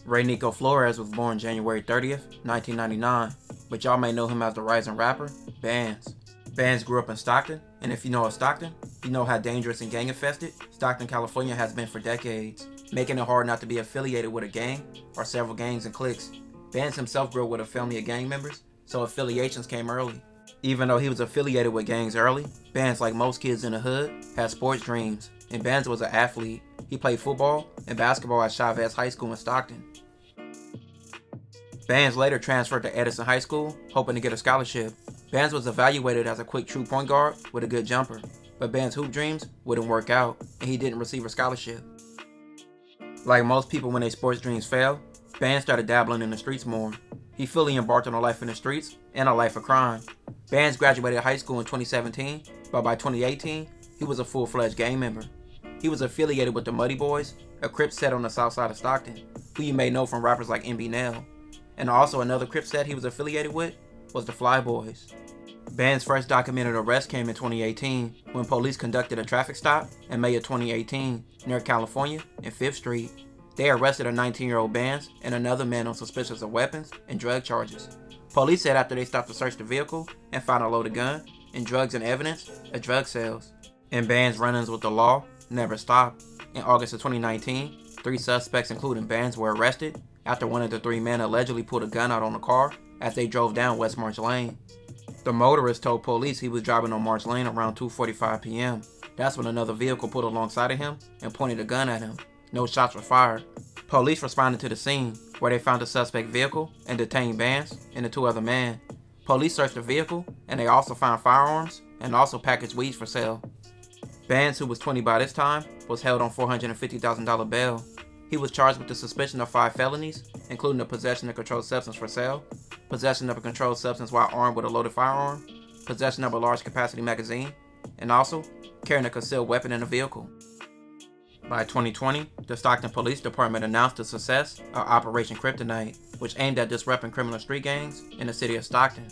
Ray Nico Flores was born January 30th, 1999, but y'all may know him as the rising rapper, Bkandzmb3z. Bkandzmb3z grew up in Stockton, and if you know of Stockton, you know how dangerous and gang-infested Stockton, California has been for decades, making it hard not to be affiliated with a gang or several gangs and cliques. Bkandzmb3z himself grew up with a family of gang members, so affiliations came early. Even though he was affiliated with gangs early, Bkandzmb3z, like most kids in the hood, had sports dreams, and Bkandzmb3z was an athlete. He played football and basketball at Chavez High School in Stockton. Bkandzmb3z later transferred to Edison High School, hoping to get a scholarship. Bkandzmb3z was evaluated as a quick true point guard with a good jumper, but Bkandzmb3z hoop dreams wouldn't work out, and he didn't receive a scholarship. Like most people when their sports dreams fail, Bkandzmd3z started dabbling in the streets more. He fully embarked on a life in the streets and a life of crime. Bkandzmd3z graduated high school in 2017, but by 2018, he was a full-fledged gang member. He was affiliated with the Muddy Boys, a Crip set on the south side of Stockton, who you may know from rappers like Bkandzmb3z. And also another Crip set he was affiliated with was the Fly Boys. Bkandzmd3z's first documented arrest came in 2018 when police conducted a traffic stop in May of 2018 near California and 5th Street. They arrested a 19-year-old Bkandzmd3z and another man on suspicion of weapons and drug charges. Police said after they stopped to search the vehicle and found a loaded gun and drugs and evidence of drug sales. And Bkandzmd3z's run-ins with the law never stopped. In August of 2019, 3 suspects including Bkandzmd3z were arrested after one of the 3 men allegedly pulled a gun out on the car as they drove down West March Lane. The motorist told police he was driving on March Lane around 2:45 p.m. That's when another vehicle pulled alongside of him and pointed a gun at him. No shots were fired. Police responded to the scene, where they found the suspect vehicle and detained Bkandzmd3z and the 2 other men. Police searched the vehicle, and they also found firearms and also packaged weeds for sale. Bkandzmd3z, who was 20 by this time, was held on $450,000 bail. He was charged with the suspicion of 5 felonies, including the possession of controlled substance for sale, possession of a controlled substance while armed with a loaded firearm, possession of a large capacity magazine, and also carrying a concealed weapon in a vehicle. By 2020, the Stockton Police Department announced the success of Operation Kryptonite, which aimed at disrupting criminal street gangs in the city of Stockton.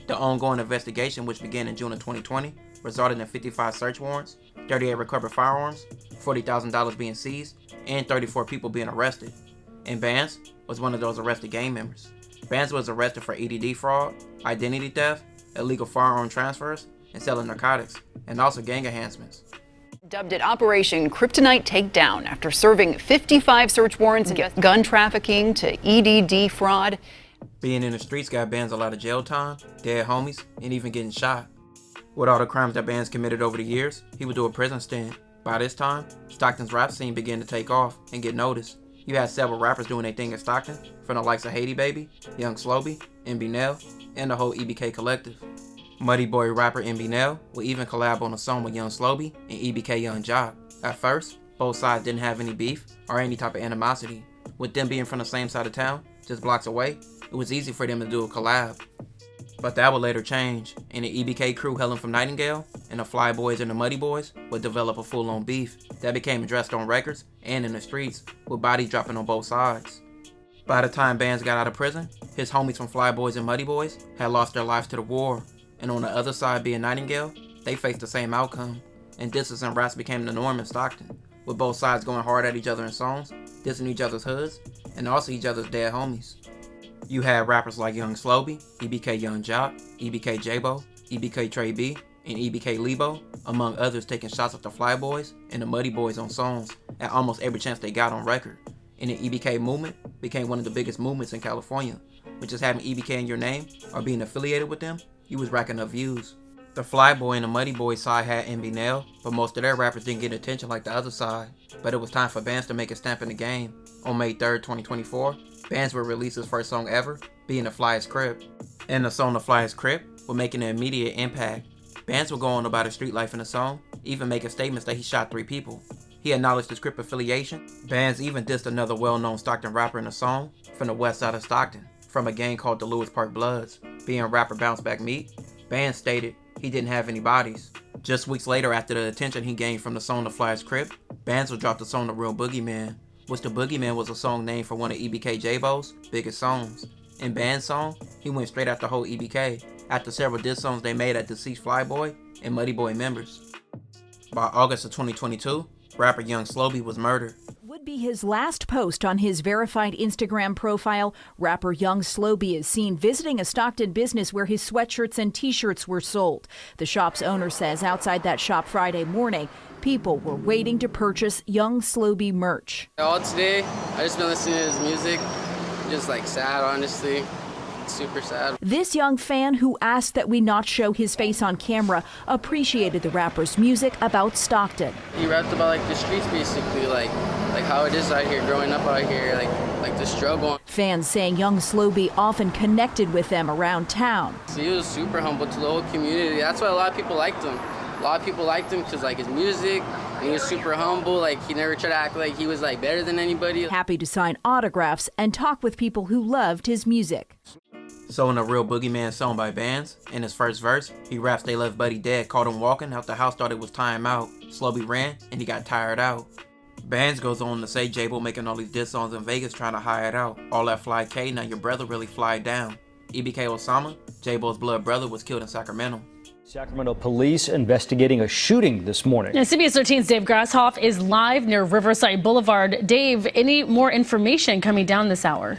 The ongoing investigation, which began in June of 2020, resulted in 55 search warrants, 38 recovered firearms, $40,000 being seized, and 34 people being arrested. And Bkandzmd3z was one of those arrested gang members. Bkandzmd3z was arrested for EDD fraud, identity theft, illegal firearm transfers, and selling narcotics, and also gang enhancements. Dubbed it Operation Kryptonite Takedown after serving 55 search warrants against gun trafficking to EDD fraud. Being in the streets got Bkandzmd3z a lot of jail time, dead homies, and even getting shot. With all the crimes that Bkandzmd3z committed over the years, he would do a prison stint. By this time, Stockton's rap scene began to take off and get noticed. You had several rappers doing their thing in Stockton, from the likes of Haiti Baby, Young Slowby, Bkandzmd3z, and the whole EBK collective. Muddy Boy rapper Bkandzmd3z would even collab on a song with Young Slowby and EBK Young Jock. At first, both sides didn't have any beef or any type of animosity. With them being from the same side of town, just blocks away, it was easy for them to do a collab. But that would later change, and the EBK crew hailing from Nightingale and the Fly Boys and the Muddy Boys would develop a full-on beef that became addressed on records and in the streets, with bodies dropping on both sides. By the time Bkandzmd3z got out of prison, his homies from Fly Boys and Muddy Boys had lost their lives to the war, and on the other side being Nightingale, they faced the same outcome, and disses and raps became the norm in Stockton, with both sides going hard at each other in songs, dissing each other's hoods, and also each other's dead homies. You had rappers like Young Slowby, EBK Young Jock, EBK J-Bo, EBK Trey B, and EBK Lebo, among others, taking shots at the Fly Boys and the Muddy Boys on songs at almost every chance they got on record. And the EBK movement became one of the biggest movements in California, which is having EBK in your name or being affiliated with them, you was racking up views. The Fly Boy and the Muddy Boy side had Bkandzmd3z, but most of their rappers didn't get attention like the other side. But it was time for Bkandzmd3z to make a stamp in the game. On May 3rd, 2024, Bkandzmd3z would release his first song ever, being The Flyest Crip. And the song The Flyest Crip would make an immediate impact. Bkandzmd3z would go on about his street life in the song, even making statements that he shot 3 people. He acknowledged his Crip affiliation. Bkandzmd3z even dissed another well-known Stockton rapper in the song from the west side of Stockton, from a gang called the Lewis Park Bloods. Being rapper Bounce Back Meat, Bkandzmd3z stated he didn't have any bodies. Just weeks later, after the attention he gained from the song The Flyest Crip, Bkandzmd3z would drop the song The Real Boogeyman, which The Boogeyman was a song named for one of EBK J-Bo's biggest songs. In Bkandzmd3z's song, he went straight after whole EBK, after several diss songs they made at deceased Fly Boy and Muddy Boy members. By August of 2022, rapper Young Slowby was murdered. Be his last post on his verified Instagram profile. Rapper Young Slowby is seen visiting a Stockton business where his sweatshirts and t-shirts were sold. The shop's owner says outside that shop Friday morning, people were waiting to purchase Young Slowby merch. All today, I just been listening to his music. Just like sad, honestly. Super sad. This young fan, who asked that we not show his face on camera, appreciated the rapper's music about Stockton. He rapped about like the streets, basically, like how it is out here, growing up out here, like the struggle. Fans saying Young Slowby often connected with them around town. So he was super humble to the whole community. That's why a lot of people liked him. A lot of people liked him because like his music, and he was super humble. Like he never tried to act like he was like better than anybody. Happy to sign autographs and talk with people who loved his music. So in a real Boogeyman song by Bands, in his first verse, he raps they left Buddy dead, caught him walking out the house, thought it was time out. Slowby ran, and he got tired out. Bands goes on to say J-Bo making all these diss songs in Vegas trying to hire it out. All that fly K, now your brother really fly down. EBK Osama, J-Bo's blood brother, was killed in Sacramento. Sacramento police investigating a shooting this morning. Now, CBS 13's Dave Grasshoff is live near Riverside Boulevard. Dave, any more information coming down this hour?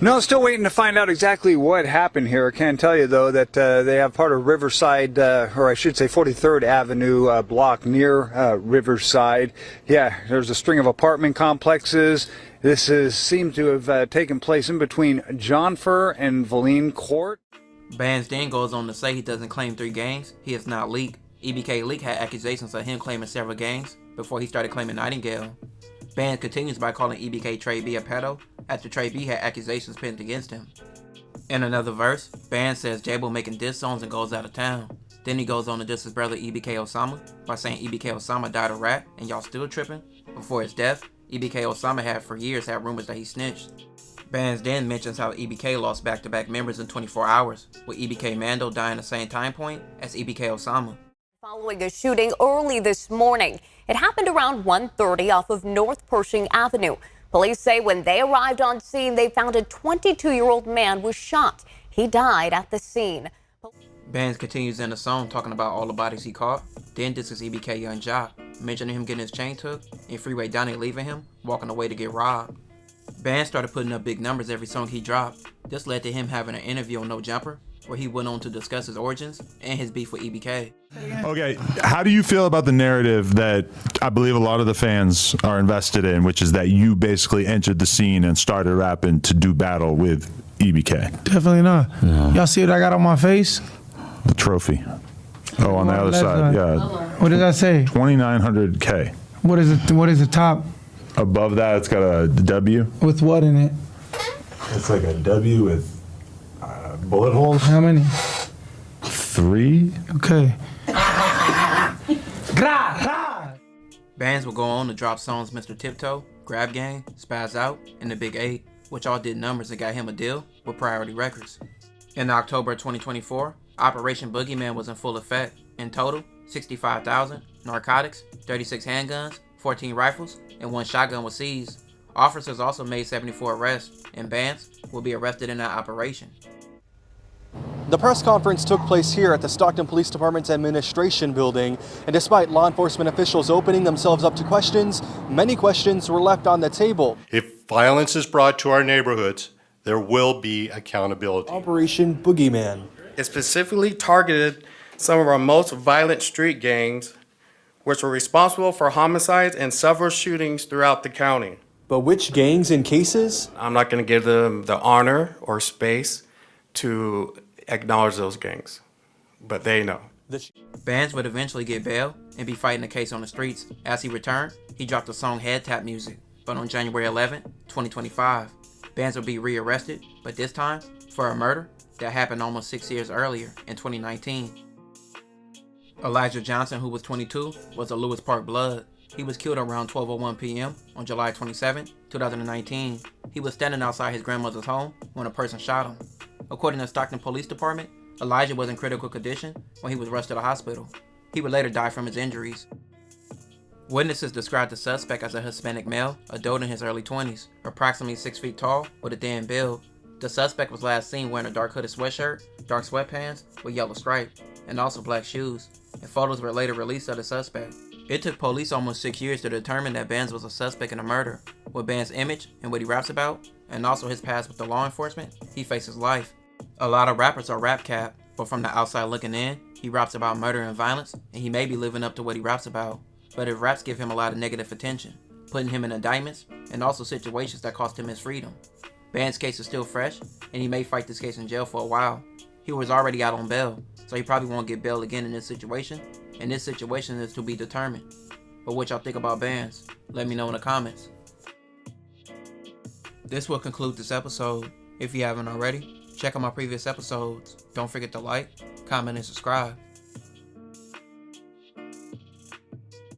No, still waiting to find out exactly what happened here. I can tell you, though, that they have part of Riverside, or I should say 43rd Avenue block near Riverside. Yeah, there's a string of apartment complexes. This seems to have taken place in between John Fur and Valine Court. Bands then goes on to say he doesn't claim 3 gangs. He is not Leak. EBK Leak had accusations of him claiming several gangs before he started claiming Nightingale. Bands continues by calling EBK Trey B a pedo after Trey B had accusations pinned against him. In another verse, Bands says J-Bo making diss songs and goes out of town. Then he goes on to diss his brother EBK Osama by saying EBK Osama died of rat and y'all still tripping. Before his death, EBK Osama had for years had rumors that he snitched. Bands then mentions how EBK lost back-to-back members in 24 hours, with EBK Mando dying the same time point as EBK Osama. Following a shooting early this morning, it happened around 1:30 off of North Pershing Avenue. Police say when they arrived on scene, they found a 22-year-old man was shot. He died at the scene. Bands continues in the song talking about all the bodies he caught. Then this is EBK Young Jock, mentioning him getting his chain took and Freeway Donnie leaving him, walking away to get robbed. Bands started putting up big numbers every song he dropped. This led to him having an interview on No Jumper, where he went on to discuss his origins and his beef with EBK. Okay, how do you feel about the narrative that I believe a lot of the fans are invested in, which is that you basically entered the scene and started rapping to do battle with EBK? Definitely not. No. Y'all see what I got on my face? The trophy. Oh, on the other side, yeah. What does that say? 2,900K. What is it? What is the top? Above that, it's got a W. With what in it? It's like a W with bullet holes. How many? 3. Okay. Bands will go on to drop songs Mr. Tiptoe, Grab Gang, Spaz Out, and The Big 8, which all did numbers and got him a deal with Priority Records. In October 2024, Operation Boogeyman was in full effect. In total, 65,000, narcotics, 36 handguns, 14 rifles, and 1 shotgun was seized. Officers also made 74 arrests, and Bands will be arrested in that operation. The press conference took place here at the Stockton Police Department's administration building, and despite law enforcement officials opening themselves up to questions, many questions were left on the table. If violence is brought to our neighborhoods, there will be accountability. Operation Boogeyman. It specifically targeted some of our most violent street gangs, which were responsible for homicides and several shootings throughout the county. But which gangs and cases? I'm not going to give them the honor or space to acknowledge those gangs, but they know. Bands would eventually get bail and be fighting the case on the streets. As he returned, he dropped the song Head Tap Music, but on January 11, 2025, Bands would be rearrested, but this time for a murder that happened almost 6 years earlier in 2019. Elijah Johnson, who was 22, was a Lewis Park Blood. He was killed around 12:01 p.m. on July 27, 2019. He was standing outside his grandmother's home when a person shot him. According to the Stockton Police Department, Elijah was in critical condition when he was rushed to the hospital. He would later die from his injuries. Witnesses described the suspect as a Hispanic male, adult in his early 20s, approximately 6 feet tall, with a thin build. The suspect was last seen wearing a dark hooded sweatshirt, dark sweatpants with yellow stripe, and also black shoes, and photos were later released of the suspect. It took police almost 6 years to determine that Bkandzmb was a suspect in a murder. With Bkandzmb's image and what he raps about, and also his past with the law enforcement, he faces life. A lot of rappers are rap cap, but from the outside looking in, he raps about murder and violence, and he may be living up to what he raps about. But his raps give him a lot of negative attention, putting him in indictments, and also situations that cost him his freedom. Bkandzmb's case is still fresh, and he may fight this case in jail for a while. He was already out on bail, so he probably won't get bail again in this situation, and this situation is to be determined. But what y'all think about Bkandzmb? Let me know in the comments. This will conclude this episode. If you haven't already, check out my previous episodes. Don't forget to like, comment, and subscribe.